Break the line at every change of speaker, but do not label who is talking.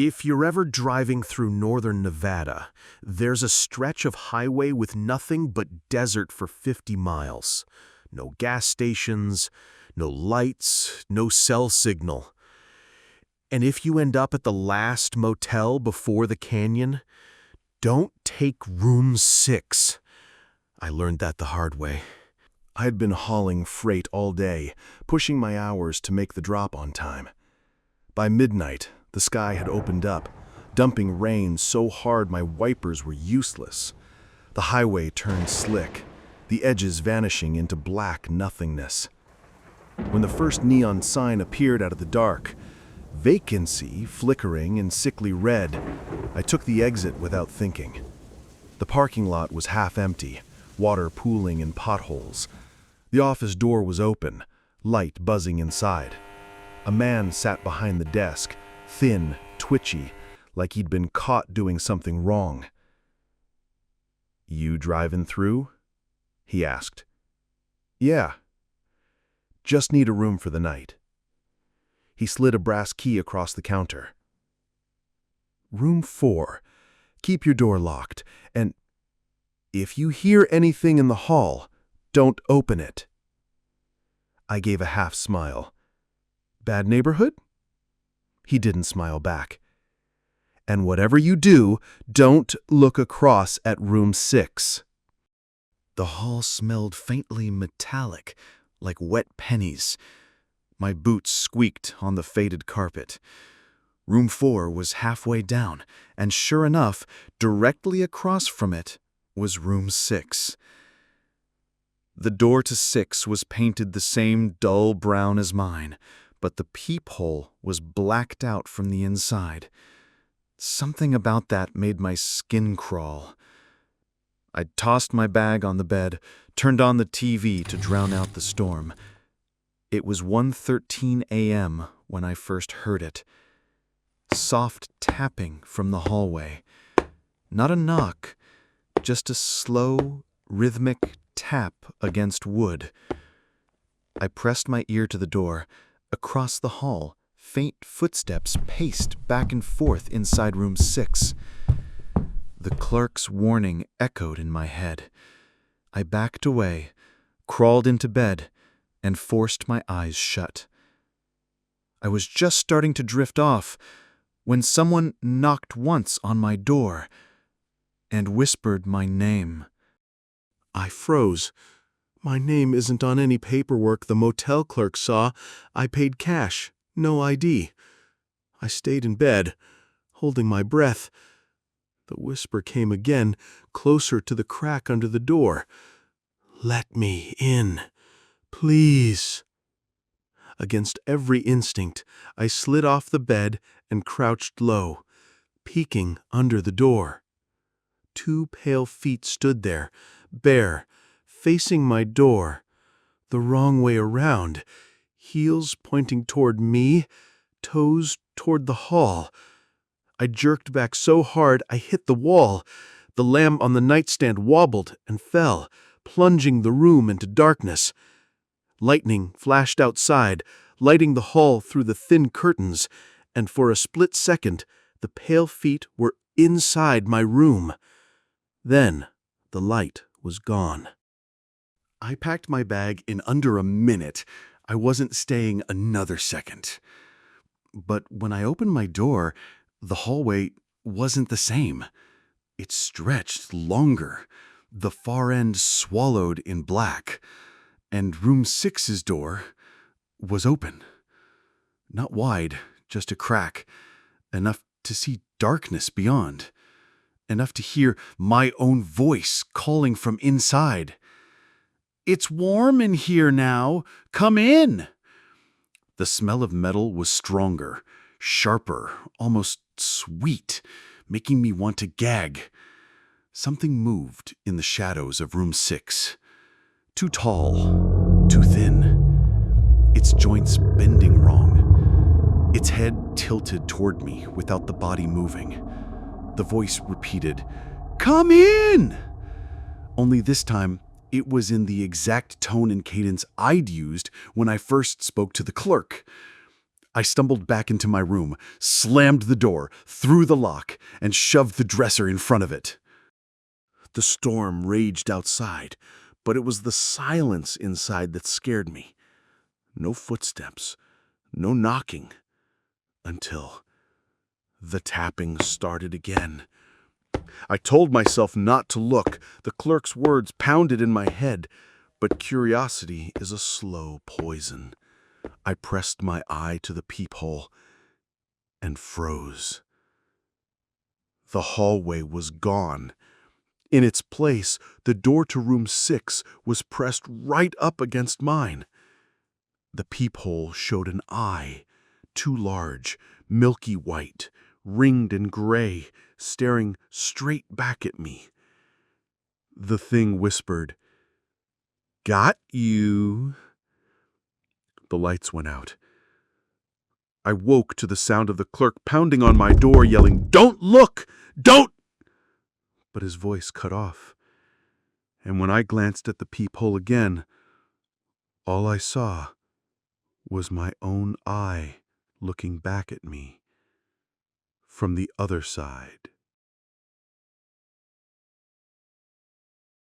If you're ever driving through northern Nevada, there's a stretch of highway with nothing but desert for 50 miles. No gas stations, no lights, no cell signal. And if you end up at the last motel before the canyon, don't take room 6. I learned that the hard way.
I had been hauling freight all day, pushing my hours to make the drop on time. By midnight, the sky had opened up, dumping rain so hard my wipers were useless. The highway turned slick, the edges vanishing into black nothingness. When the first neon sign appeared out of the dark, vacancy flickering in sickly red, I took the exit without thinking. The parking lot was half empty, water pooling in potholes. The office door was open, light buzzing inside. A man sat behind the desk, thin, twitchy, like he'd been caught doing something wrong. "You driving through?" he asked. "Yeah. Just need a room for the night." He slid a brass key across the counter. "Room 4. Keep your door locked, and if you hear anything in the hall, don't open it." I gave a half smile. "Bad neighborhood?" He didn't smile back. "And whatever you do, don't look across at room 6. The hall smelled faintly metallic, like wet pennies. My boots squeaked on the faded carpet. Room 4 was halfway down, and sure enough, directly across from it was room 6. The door to 6 was painted the same dull brown as mine, but the peephole was blacked out from the inside. Something about that made my skin crawl. I tossed my bag on the bed, turned on the TV to drown out the storm. It was 1:13 a.m. when I first heard it. Soft tapping from the hallway. Not a knock, just a slow, rhythmic tap against wood. I pressed my ear to the door. Across the hall, faint footsteps paced back and forth inside room 6. The clerk's warning echoed in my head. I backed away, crawled into bed, and forced my eyes shut. I was just starting to drift off when someone knocked once on my door and whispered my name. I froze. My name isn't on any paperwork the motel clerk saw. I paid cash, no ID. I stayed in bed, holding my breath. The whisper came again, closer to the crack under the door. "Let me in, please." Against every instinct, I slid off the bed and crouched low, peeking under the door. 2 pale feet stood there, bare, facing my door, the wrong way around, heels pointing toward me, toes toward the hall. I jerked back so hard I hit the wall. The lamp on the nightstand wobbled and fell, plunging the room into darkness. Lightning flashed outside, lighting the hall through the thin curtains, and for a split second, the pale feet were inside my room. Then the light was gone. I packed my bag in under a minute. I wasn't staying another second. But when I opened my door, the hallway wasn't the same. It stretched longer, the far end swallowed in black, and room 6's door was open. Not wide, just a crack, enough to see darkness beyond, enough to hear my own voice calling from inside. "It's warm in here now. Come in." The smell of metal was stronger, sharper, almost sweet, making me want to gag. Something moved in the shadows of room 6. Too tall, too thin. Its joints bending wrong. Its head tilted toward me without the body moving. The voice repeated, "Come in!" Only this time, it was in the exact tone and cadence I'd used when I first spoke to the clerk. I stumbled back into my room, slammed the door, threw the lock, and shoved the dresser in front of it. The storm raged outside, but it was the silence inside that scared me. No footsteps, no knocking, until the tapping started again. I told myself not to look. The clerk's words pounded in my head, but curiosity is a slow poison. I pressed my eye to the peephole and froze. The hallway was gone. In its place, the door to room 6 was pressed right up against mine. The peephole showed an eye, too large, milky white, ringed and gray, staring straight back at me. The thing whispered, "Got you." The lights went out. I woke to the sound of the clerk pounding on my door, yelling, "Don't look! Don't!" But his voice cut off. And when I glanced at the peephole again, all I saw was my own eye looking back at me from the other side.